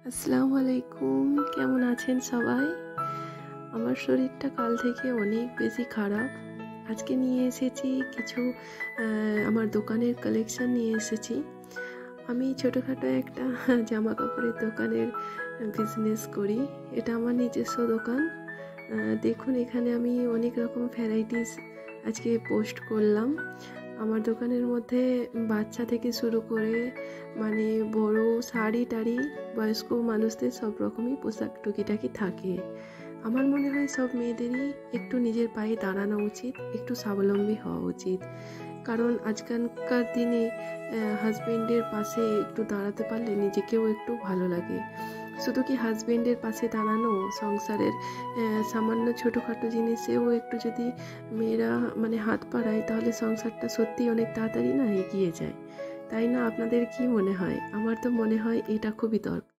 আসসালামু আলাইকুম, কেমন আছেন সবাই? আমার শরীরটা কাল থেকে অনেক বেশি খারাপ। আজকে নিয়ে এসেছি কিছু আমার দোকানের কালেকশন নিয়ে এসেছি। আমি ছোটোখাটো একটা জামা কাপড়ের দোকানের বিজনেস করি। এটা আমার নিজস্ব দোকান। দেখুন, এখানে আমি অনেক রকম ভ্যারাইটিস আজকে পোস্ট করলাম। আমার দোকানের মধ্যে বাচ্চা থেকে শুরু করে মানে বড় শাড়ি টাড়ি বয়স্ক মানুষদের সব রকমই পোশাক টুকিটাকি থাকে। আমার মনে হয় সব মেয়েদেরই একটু নিজের পায়ে দাঁড়ানো উচিত, একটু স্বাবলম্বী হওয়া উচিত। কারণ আজকালকার দিনে হাজবেন্ডের পাশে একটু দাঁড়াতে পারলে নিজেকেও একটু ভালো লাগে। শুধু কি হাজবেন্ডের পাশে দাঁড়ানো, সংসারের সামান্য ছোটোখাটো জিনিসেও একটু যদি মেয়েরা হাত বাড়ায়, তাহলে সংসারটা সত্যি অনেক তাড়াতাড়ি না এগিয়ে যায়। তাই না? আপনাদের কি মনে হয়? আমার তো মনে হয় এটা খুবই দরকার।